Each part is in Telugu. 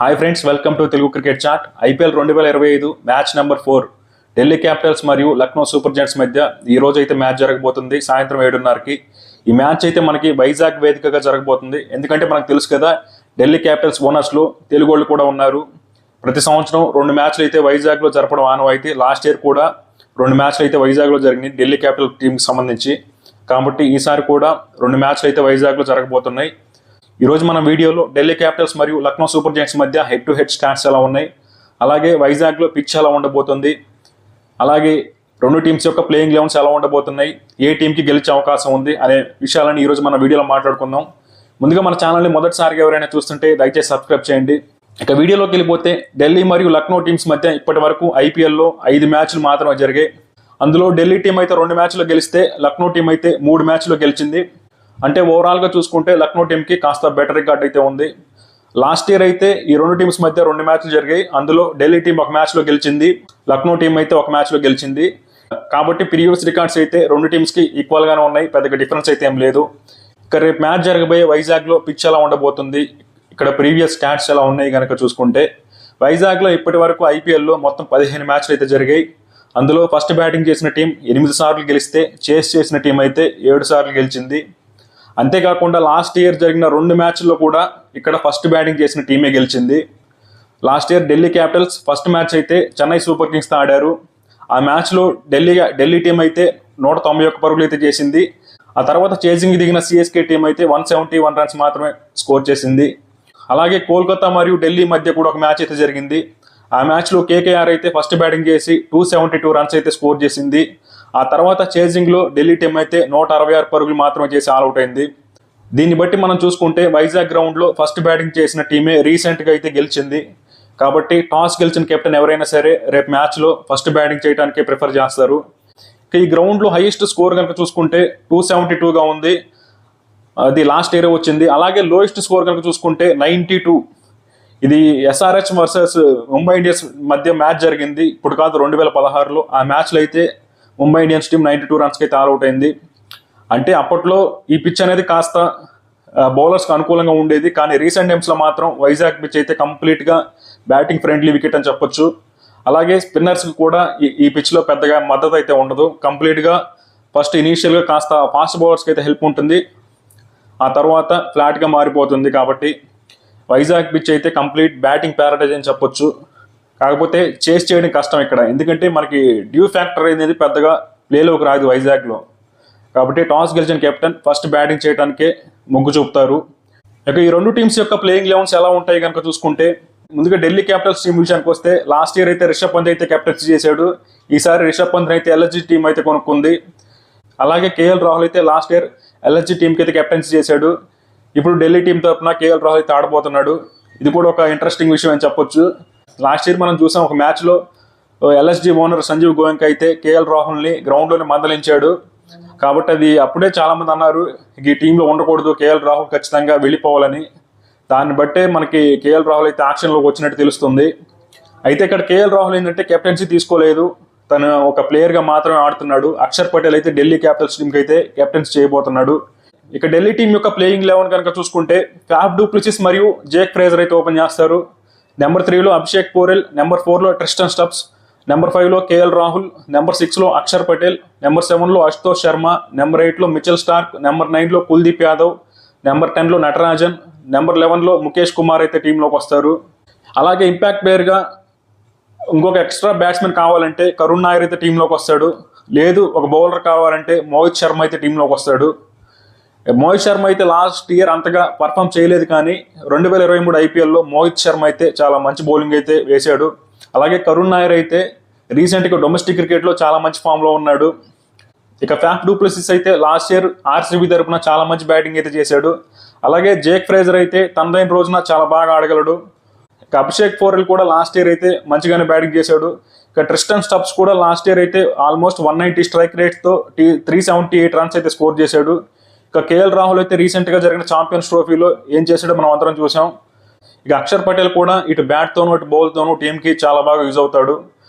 Hi friends, welcome to Telugu cricket chat. IPL 2025 match number 4 Delhi Capitals మరియు లక్నో సూపర్ జెయింట్స్ మధ్య ఈ రోజు అయితే మ్యాచ్ జరగబోతుంది సాయంత్రం 7:30కి. ఈ మ్యాచ్ అయితే మనకి వైజాగ్ వేదికగా జరగబోతుంది. ఎందుకంటే మనకు తెలుసు కదా, ఢిల్లీ క్యాపిటల్స్ ఓనర్స్లో తెలుగు వాళ్ళు కూడా ఉన్నారు. ప్రతి సంవత్సరం 2 మ్యాచ్లు అయితే వైజాగ్లో జరపడం ఆనవాయితీ. లాస్ట్ ఇయర్ కూడా 2 మ్యాచ్లు అయితే వైజాగ్లో జరిగినాయి ఢిల్లీ క్యాపిటల్ టీంకి సంబంధించి. కాబట్టి ఈసారి కూడా 2 మ్యాచ్లు అయితే వైజాగ్లో జరగబోతున్నాయి. ఈరోజు మన వీడియోలో ఢిల్లీ క్యాపిటల్స్ మరియు లక్నో సూపర్ జెయింట్స్ మధ్య హెడ్ టు హెడ్ స్టాట్స్ ఎలా ఉన్నాయి, అలాగే వైజాగ్లో పిచ్ ఎలా ఉండబోతుంది, అలాగే రెండు టీమ్స్ యొక్క ప్లేయింగ్ లెవెన్స్ ఎలా ఉండబోతున్నాయి, ఏ టీంకి గెలిచే అవకాశం ఉంది అనే విషయాలను ఈరోజు మన వీడియోలో మాట్లాడుకుందాం. ముందుగా మన ఛానల్ని మొదటిసారిగా ఎవరైనా చూస్తుంటే దయచేసి సబ్స్క్రైబ్ చేయండి. ఇక వీడియోలోకి వెళ్ళిపోతే, ఢిల్లీ మరియు లక్నో టీమ్స్ మధ్య ఇప్పటి వరకు ఐపీఎల్లో 5 మ్యాచ్లు మాత్రమే జరిగాయి. అందులో ఢిల్లీ టీం అయితే 2 మ్యాచ్లు గెలిస్తే లక్నో టీం అయితే 3 మ్యాచ్లు గెలిచింది. అంటే ఓవరాల్గా చూసుకుంటే లక్నో టీంకి కాస్త బెటర్ రికార్డ్ అయితే ఉంది. లాస్ట్ ఇయర్ అయితే ఈ రెండు టీమ్స్ మధ్య 2 మ్యాచ్లు జరిగాయి. అందులో ఢిల్లీ టీం 1 మ్యాచ్లో గెలిచింది, లక్నో టీం అయితే 1 మ్యాచ్లో గెలిచింది. కాబట్టి ప్రీవియస్ రికార్డ్స్ అయితే రెండు టీమ్స్కి ఈక్వల్గానే ఉన్నాయి, పెద్దగా డిఫరెన్స్ అయితే ఏం లేదు. ఇక రేపు మ్యాచ్ జరగబోయే వైజాగ్లో పిచ్ ఎలా ఉండబోతుంది, ఇక్కడ ప్రీవియస్ స్టాట్స్ ఎలా ఉన్నాయి కనుక చూసుకుంటే, వైజాగ్లో ఇప్పటి వరకు ఐపీఎల్లో మొత్తం 15 మ్యాచ్లు అయితే జరిగాయి. అందులో ఫస్ట్ బ్యాటింగ్ చేసిన టీం 8 సార్లు గెలిస్తే, చేస్ చేసిన టీం అయితే 7 సార్లు గెలిచింది. అంతేకాకుండా లాస్ట్ ఇయర్ జరిగిన 2 మ్యాచ్ల్లో కూడా ఇక్కడ ఫస్ట్ బ్యాటింగ్ చేసిన టీమే గెలిచింది. Last year Delhi Capitals first match అయితే చెన్నై సూపర్ కింగ్స్తో ఆడారు. ఆ మ్యాచ్లో ఢిల్లీ టీం అయితే 191 పరుగులు అయితే చేసింది. ఆ తర్వాత చేజింగ్ దిగిన సిఎస్కే టీం అయితే 171 రన్స్ మాత్రమే స్కోర్ చేసింది. అలాగే కోల్కతా మరియు ఢిల్లీ మధ్య కూడా ఒక మ్యాచ్ అయితే జరిగింది. ఆ మ్యాచ్లో కేకేఆర్ అయితే ఫస్ట్ బ్యాటింగ్ చేసి 272 రన్స్ అయితే స్కోర్ చేసింది. ఆ తర్వాత చేజింగ్లో ఢిల్లీ టీం అయితే 166 పరుగులు మాత్రమే చేసి ఆల్అవుట్ అయింది. దీన్ని బట్టి మనం చూసుకుంటే వైజాగ్ గ్రౌండ్లో ఫస్ట్ బ్యాటింగ్ చేసిన టీమే రీసెంట్గా అయితే గెలిచింది. కాబట్టి టాస్ గెలిచిన కెప్టెన్ ఎవరైనా సరే రేపు మ్యాచ్లో ఫస్ట్ బ్యాటింగ్ చేయడానికే ప్రిఫర్ చేస్తారు. ఈ గ్రౌండ్లో హైయెస్ట్ స్కోర్ కనుక చూసుకుంటే 272గా ఉంది, అది లాస్ట్ ఇయర్ వచ్చింది. అలాగే లోయెస్ట్ స్కోర్ కనుక చూసుకుంటే 92. ఇది ఎస్ఆర్హెచ్ వర్సెస్ ముంబై ఇండియన్స్ మధ్య మ్యాచ్ జరిగింది, ఇప్పుడు కాదు 2016లో. ఆ మ్యాచ్లో అయితే ముంబై ఇండియన్స్ టీం 92 రన్స్కి అయితే ఆల్అవుట్ అయింది. అంటే అప్పట్లో ఈ పిచ్ అనేది కాస్త బౌలర్స్కి అనుకూలంగా ఉండేది, కానీ రీసెంట్ టైమ్స్లో మాత్రం వైజాగ్ పిచ్ అయితే కంప్లీట్గా బ్యాటింగ్ ఫ్రెండ్లీ వికెట్ అని చెప్పొచ్చు. అలాగే స్పిన్నర్స్కి కూడా ఈ పిచ్లో పెద్దగా మద్దతు అయితే ఉండదు. కంప్లీట్గా ఫస్ట్ ఇనీషియల్గా కాస్త ఫాస్ట్ బౌలర్స్కి అయితే హెల్ప్ ఉంటుంది, ఆ తర్వాత ఫ్లాట్గా మారిపోతుంది. కాబట్టి వైజాగ్ పిచ్ అయితే కంప్లీట్ బ్యాటింగ్ ప్యారడైజ్ అని చెప్పొచ్చు. కాకపోతే చేస్ చేయడం కష్టం ఇక్కడ, ఎందుకంటే మనకి డ్యూ ఫ్యాక్టర్ అనేది పెద్దగా ప్లేలోకి రాదు వైజాగ్లో. కాబట్టి టాస్ గెలిచిన కెప్టెన్ ఫస్ట్ బ్యాటింగ్ చేయడానికే మొగ్గు చూపుతారు. ఇక ఈ రెండు టీమ్స్ యొక్క ప్లేయింగ్ లెవెన్స్ ఎలా ఉంటాయి కనుక చూసుకుంటే, ముందుగా ఢిల్లీ క్యాపిటల్స్ టీం విషయానికి వస్తే, లాస్ట్ ఇయర్ అయితే రిషబ్ పంత్ అయితే కెప్టెన్సీ చేశాడు. ఈసారి రిషబ్ పంత్ అయితే ఎల్ఎస్జీ టీం అయితే కొనుక్కుంది. అలాగే కేఎల్ రాహుల్ అయితే లాస్ట్ ఇయర్ ఎల్ఎస్జీ టీంకి అయితే కెప్టెన్సీ చేశాడు. ఇప్పుడు ఢిల్లీ టీం తరఫున కేఎల్ రాహుల్ అయితే ఆడబోతున్నాడు. ఇది కూడా ఒక ఇంట్రెస్టింగ్ విషయం అని చెప్పొచ్చు. లాస్ట్ ఇయర్ మనం చూసాం, ఒక మ్యాచ్లో ఎల్ఎస్జీ ఓనర్ సంజీవ్ గోయంకా అయితే కేఎల్ రాహుల్ని గ్రౌండ్లోనే మందలించాడు. కాబట్టి అది అప్పుడే చాలామంది అన్నారు ఈ టీంలో ఉండకూడదు, కేఎల్ రాహుల్ ఖచ్చితంగా వెళ్ళిపోవాలని. దాన్ని బట్టే మనకి కేఎల్ రాహుల్ అయితే యాక్షన్లోకి వచ్చినట్టు తెలుస్తుంది. అయితే ఇక్కడ కేఎల్ రాహుల్ ఏంటంటే కెప్టెన్సీ తీసుకోలేదు, తను ఒక ప్లేయర్గా మాత్రమే ఆడుతున్నాడు. అక్షర్ పటేల్ అయితే ఢిల్లీ క్యాపిటల్స్ టీంకి అయితే కెప్టెన్సీ చేయబోతున్నాడు. ఇక ఢిల్లీ టీం యొక్క ప్లేయింగ్ 11 కనుక చూసుకుంటే, ఫ్యాఫ్ డు ప్లెసిస్ మరియు జేక్ ఫ్రేజర్ అయితే ఓపెన్ చేస్తారు. నెంబర్ 3లో అభిషేక్ పోరెల్, నెంబర్ 4లో ట్రిస్టన్ స్టబ్స్, నెంబర్ 5లో కేఎల్ రాహుల్, నెంబర్ 6లో అక్షర్ పటేల్, నెంబర్ 7లో అశుతోష్ శర్మ, నెంబర్ 8లో మిచెల్ స్టార్క్, నెంబర్ 9లో కుల్దీప్ యాదవ్, నెంబర్ 10లో నటరాజన్, నెంబర్ 11లో ముఖేష్ కుమార్ అయితే టీంలోకి వస్తారు. అలాగే ఇంపాక్ట్ ప్లేయర్గా ఇంకొక ఎక్స్ట్రా బ్యాట్స్మెన్ కావాలంటే కరుణ్ నాయర్ అయితే టీంలోకి వస్తాడు. లేదు ఒక బౌలర్ కావాలంటే మోహిత్ శర్మ అయితే టీంలోకి వస్తాడు. మోహిత్ శర్మ అయితే లాస్ట్ ఇయర్ అంతగా పర్ఫామ్ చేయలేదు, కానీ 2023 ఐపీఎల్లో మోహిత్ శర్మ అయితే చాలా మంచి బౌలింగ్ అయితే వేశాడు. అలాగే కరుణ్ నాయర్ అయితే రీసెంట్గా డొమెస్టిక్ క్రికెట్లో చాలా మంచి ఫామ్లో ఉన్నాడు. ఇక ఫ్యాఫ్ డు ప్లెసిస్ అయితే లాస్ట్ ఇయర్ ఆర్సీబీ తరపున చాలా మంచి బ్యాటింగ్ అయితే చేశాడు. అలాగే జేక్ ఫ్రేజర్ అయితే తనదైన రోజున చాలా బాగా ఆడగలడు. ఇక అభిషేక్ పోరెల్ కూడా లాస్ట్ ఇయర్ అయితే మంచిగానే బ్యాటింగ్ చేశాడు. ఇక ట్రిస్టన్ స్టబ్స్ కూడా లాస్ట్ ఇయర్ అయితే ఆల్మోస్ట్ 190 స్ట్రైక్ రేట్తో 378 రన్స్ అయితే స్కోర్ చేశాడు. ఇక కేఎల్ రాహుల్ అయితే రీసెంట్గా జరిగిన ఛాంపియన్స్ ట్రోఫీలో ఏం చేశాడో మనం అందరం చూసాం. ఇక అక్షర్ పటేల్ కూడా ఇటు బ్యాట్తోనూ ఇటు బౌల్తోనూ టీంకి చాలా బాగా యూజ్ అవుతాడు.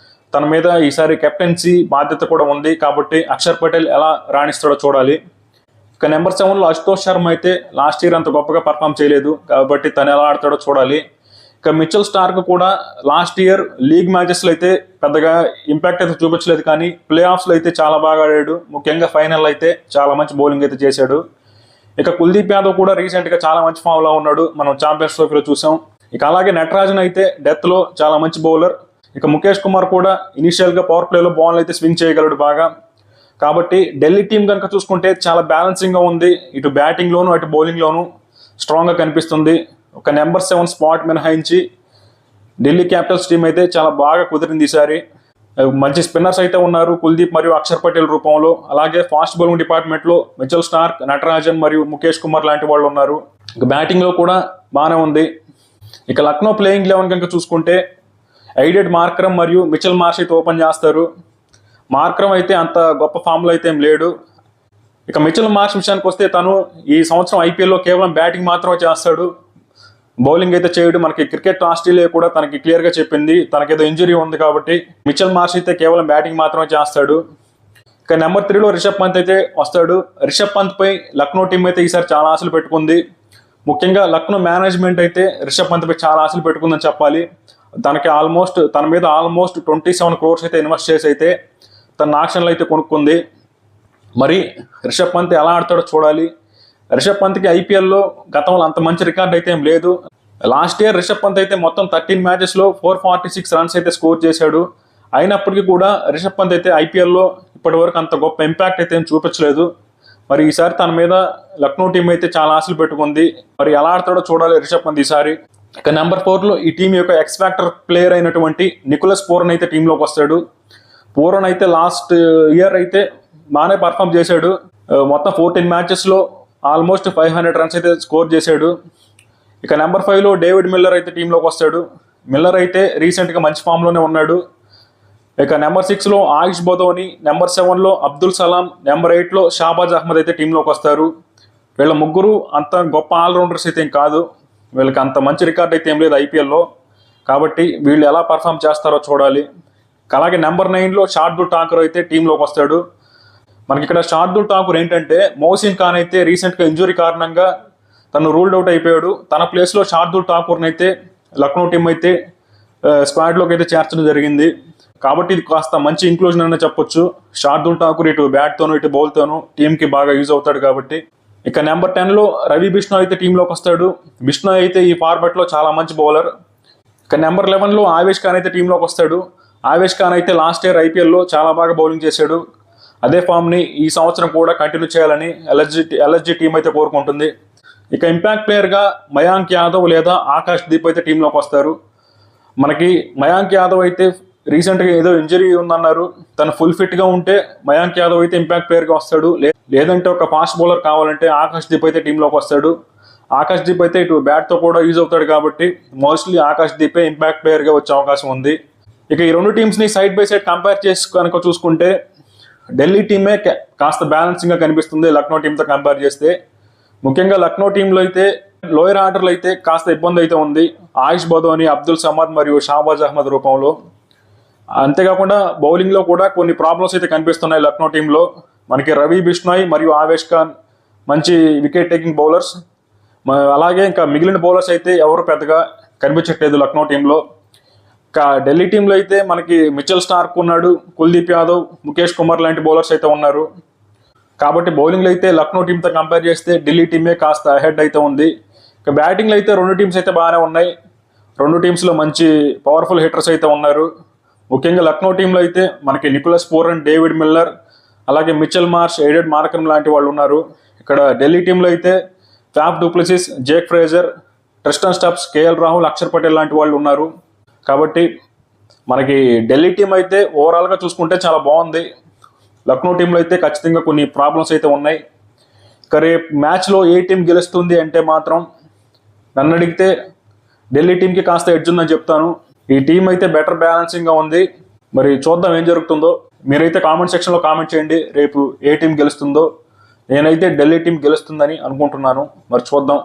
తన మీద ఈసారి కెప్టెన్సీ బాధ్యత కూడా ఉంది, కాబట్టి అక్షర్ పటేల్ ఎలా రాణిస్తాడో చూడాలి. ఇక నెంబర్ 7లో అశుతోష్ శర్మ అయితే లాస్ట్ ఇయర్ అంత గొప్పగా పర్ఫామ్ చేయలేదు, కాబట్టి తను ఎలా ఆడతాడో చూడాలి. ఇక మిచెల్ స్టార్క్ కూడా లాస్ట్ ఇయర్ లీగ్ మ్యాచెస్లో అయితే పెద్దగా ఇంపాక్ట్ అయితే చూపించలేదు, కానీ ప్లే ఆఫ్స్లో అయితే చాలా బాగా ఆడాడు. ముఖ్యంగా ఫైనల్ అయితే చాలా మంచి బౌలింగ్ అయితే చేశాడు. ఇక కుల్దీప్ యాదవ్ కూడా రీసెంట్గా చాలా మంచి ఫామ్లో ఉన్నాడు, మనం ఛాంపియన్స్ ట్రోఫీలో చూసాం. ఇక అలాగే నటరాజన్ అయితే డెత్లో చాలా మంచి బౌలర్. ఇక ముఖేష్ కుమార్ కూడా ఇనిషియల్గా పవర్ ప్లేలో బాల్ అయితే స్వింగ్ చేయగలడు బాగా. కాబట్టి ఢిల్లీ టీం కనుక చూసుకుంటే చాలా బ్యాలెన్సింగ్గా ఉంది, ఇటు బ్యాటింగ్లోను అటు బౌలింగ్లోను స్ట్రాంగ్గా కనిపిస్తుంది. ఒక నెంబర్ 7 స్పాట్ మినహాయించి ఢిల్లీ క్యాపిటల్స్ టీం అయితే చాలా బాగా కుదిరింది ఈసారి. మంచి స్పిన్నర్స్ అయితే ఉన్నారు కుల్దీప్ మరియు అక్షర్ పటేల్ రూపంలో. అలాగే ఫాస్ట్ బౌలింగ్ డిపార్ట్మెంట్లో మిచెల్ స్టార్క్, నటరాజన్ మరియు ముఖేష్ కుమార్ లాంటి వాళ్ళు ఉన్నారు. ఇక బ్యాటింగ్లో కూడా బాగానే ఉంది. ఇక లక్నో ప్లేయింగ్ 11 కనుక చూసుకుంటే ఎయిడెడ్ మార్క్రమ్ మరియు మిచెల్ మార్ష్ అయితే ఓపెన్ చేస్తారు. మార్క్రమ్ అయితే అంత గొప్ప ఫామ్లో అయితే ఏం లేడు. ఇక మిచెల్ మార్ష్ విషయానికి వస్తే తను ఈ సంవత్సరం ఐపీఎల్లో కేవలం బ్యాటింగ్ మాత్రమే చేస్తాడు, బౌలింగ్ అయితే చేయడు. మనకి క్రికెట్ ఆస్ట్రేలియా కూడా తనకి క్లియర్గా చెప్పింది, తనకేదో ఇంజరీ ఉంది కాబట్టి మిచెల్ మార్ష్ అయితే కేవలం బ్యాటింగ్ మాత్రమే చేస్తాడు. ఇక నెంబర్ 3లో రిషబ్ పంత్ అయితే వస్తాడు. రిషబ్ పంత్పై లక్నో టీం అయితే ఈసారి చాలా ఆశలు పెట్టుకుంది. ముఖ్యంగా లక్నో మేనేజ్మెంట్ అయితే రిషబ్ పంత్పై చాలా ఆశలు పెట్టుకుందని చెప్పాలి. తన మీద ఆల్మోస్ట్ 27 crores అయితే ఇన్వెస్ట్ చేసి అయితే తన ఆక్షన్లు అయితే కొనుక్కుంది. మరి రిషబ్ పంత్ ఎలా ఆడతాడో చూడాలి. రిషబ్ పంత్కి ఐపీఎల్లో గతంలో అంత మంచి రికార్డ్ అయితే ఏం లేదు. లాస్ట్ ఇయర్ రిషబ్ పంత్ అయితే మొత్తం 13 మ్యాచెస్లో 446 రన్స్ అయితే స్కోర్ చేశాడు. అయినప్పటికీ కూడా రిషబ్ పంత్ అయితే ఐపీఎల్లో ఇప్పటి వరకు అంత గొప్ప ఇంపాక్ట్ అయితే ఏం చూపించలేదు. మరి ఈసారి తన మీద లక్నో టీం అయితే చాలా ఆశలు పెట్టుకుంది. మరి ఎలా ఆడతాడో చూడాలి రిషబ్ పంత్ ఈసారి. ఇక నెంబర్ 4లో ఈ టీం యొక్క ఎక్స్ ఫ్యాక్టర్ ప్లేయర్ అయినటువంటి నికోలస్ పూరన్ అయితే టీంలోకి వస్తాడు. పూరన్ అయితే లాస్ట్ ఇయర్ అయితే బాగానే పర్ఫామ్ చేశాడు. మొత్తం 14 మ్యాచెస్లో ఆల్మోస్ట్ 500 రన్స్ అయితే స్కోర్ చేశాడు. ఇక నెంబర్ 5లో డేవిడ్ మిల్లర్ అయితే టీంలోకి వస్తాడు. మిల్లర్ అయితే రీసెంట్గా మంచి ఫామ్లోనే ఉన్నాడు. ఇక నెంబర్ 6లో ఆయుష్ బదోని, నెంబర్ 7లో అబ్దుల్ సలాం, నెంబర్ 8లో షాబాజ్ అహ్మద్ అయితే టీంలోకి వస్తారు. వీళ్ళ ముగ్గురు అంత గొప్ప ఆల్రౌండర్స్ అయితే ఏం కాదు, వీళ్ళకి అంత మంచి రికార్డ్ అయితే ఏం లేదు ఐపీఎల్లో. కాబట్టి వీళ్ళు ఎలా పర్ఫామ్ చేస్తారో చూడాలి. అలాగే నెంబర్ 9లో షార్దుల్ ఠాకూర్ అయితే టీంలోకి వస్తాడు. మనకి ఇక్కడ షార్దుల్ ఠాకూర్ ఏంటంటే మోసిన్ ఖాన్ అయితే రీసెంట్గా ఇంజురీ కారణంగా తను రూల్డ్ అవుట్ అయిపోయాడు. తన ప్లేస్లో షార్దుల్ ఠాకూర్ని అయితే లక్నో టీం అయితే స్క్వాడ్లోకి అయితే చేర్చడం జరిగింది. కాబట్టి ఇది కాస్త మంచి ఇంక్లూజన్ అనే చెప్పొచ్చు. షార్దుల్ ఠాకూర్ ఇటు బ్యాట్తోనూ ఇటు బౌల్తోనూ టీంకి బాగా యూజ్ అవుతాడు కాబట్టి. ఇక నెంబర్ 10లో రవి బిష్ణోయ్ అయితే టీంలోకి వస్తాడు. బిష్ణోయ్ అయితే ఈ ఫార్మాట్లో చాలా మంచి బౌలర్. ఇక నెంబర్ 11లో ఆవేష్ ఖాన్ అయితే టీంలోకి వస్తాడు. ఆవేష్ ఖాన్ అయితే లాస్ట్ ఇయర్ ఐపీఎల్లో చాలా బాగా బౌలింగ్ చేశాడు. అదే ఫామ్ని ఈ సంవత్సరం కూడా కంటిన్యూ చేయాలని ఎల్ఎస్జీ టీం అయితే కోరుకుంటుంది. ఇక ఇంపాక్ట్ ప్లేయర్గా మయాంక్ యాదవ్ లేదా ఆకాష్ దీప్ అయితే టీంలోకి వస్తారు. మనకి మయాంక్ యాదవ్ అయితే రీసెంట్గా ఏదో ఇంజరీ ఉందన్నారు, తను ఫుల్ ఫిట్గా ఉంటే మయాంక్ యాదవ్ అయితే ఇంపాక్ట్ ప్లేయర్గా వస్తాడు. లేదంటే ఒక ఫాస్ట్ బౌలర్ కావాలంటే ఆకాష్ దీప్ అయితే టీంలోకి వస్తాడు. ఆకాష్ దీప్ అయితే ఇటు బ్యాట్తో కూడా యూజ్ అవుతాడు కాబట్టి మోస్ట్లీ ఆకాష్ దీపే ఇంపాక్ట్ ప్లేయర్గా వచ్చే అవకాశం ఉంది. ఇక ఈ రెండు టీమ్స్ని సైడ్ బై సైడ్ కంపేర్ చేసి కనుక చూసుకుంటే ఢిల్లీ టీమే కాస్త బ్యాలెన్సింగ్గా కనిపిస్తుంది లక్నో టీంతో కంపేర్ చేస్తే. ముఖ్యంగా లక్నో టీంలో అయితే లోయర్ ఆర్డర్లో అయితే కాస్త ఇబ్బంది అయితే ఉంది, ఆయుష్ బదోని, అబ్దుల్ సమద్ మరియు షాబాజ్ అహ్మద్ రూపంలో. అంతేకాకుండా బౌలింగ్లో కూడా కొన్ని ప్రాబ్లమ్స్ అయితే కనిపిస్తున్నాయి లక్నో టీంలో. మనకి రవి బిష్ణోయ్ మరియు ఆవేష్ ఖాన్ మంచి వికెట్ టేకింగ్ బౌలర్స్. అలాగే ఇంకా మిగిలిన బౌలర్స్ అయితే ఎవరు పెద్దగా కనిపించట్లేదు లక్నో టీంలో. ఇంకా ఢిల్లీ టీంలో అయితే మనకి మిచెల్ స్టార్క్ ఉన్నాడు, కుల్దీప్ యాదవ్, ముఖేష్ కుమార్ లాంటి బౌలర్స్ అయితే ఉన్నారు. కాబట్టి బౌలింగ్లో అయితే లక్నో టీంతో కంపేర్ చేస్తే ఢిల్లీ టీమే కాస్త అహెడ్ అయితే ఉంది. ఇక బ్యాటింగ్లో అయితే రెండు టీమ్స్ అయితే బాగానే ఉన్నాయి. రెండు టీమ్స్లో మంచి పవర్ఫుల్ హిట్టర్స్ అయితే ఉన్నారు. ముఖ్యంగా లక్నో టీంలో అయితే మనకి నికోలస్ పూరన్, డేవిడ్ మిల్లర్, అలాగే మిచెల్ మార్ష్, ఎయిడెడ్ మార్కరమ్ లాంటి వాళ్ళు ఉన్నారు. ఇక్కడ ఢిల్లీ టీంలో అయితే Faf du Plessis, Jake Fraser, Tristan Stubbs, KL Rahul, Akshar Patel లాంటి వాళ్ళు ఉన్నారు. కాబట్టి మనకి ఢిల్లీ టీం అయితే ఓవరాల్గా చూసుకుంటే చాలా బాగుంది. లక్నో టీంలో అయితే ఖచ్చితంగా కొన్ని ప్రాబ్లమ్స్ అయితే ఉన్నాయి. ఇక రేపు మ్యాచ్లో ఏ టీం గెలుస్తుంది అంటే మాత్రం నన్ను అడిగితే ఢిల్లీ టీంకి కాస్త ఎడ్జ్ ఉందని చెప్తాను. ఈ టీం అయితే బెటర్ బ్యాలెన్సింగ్గా ఉంది. మరి చూద్దాం ఏం జరుగుతుందో. మీరైతే కామెంట్ సెక్షన్లో కామెంట్ చేయండి రేపు ఏ టీం గెలుస్తుందో. నేనైతే ఢిల్లీ టీం గెలుస్తుందని అనుకుంటున్నాను. మరి చూద్దాం.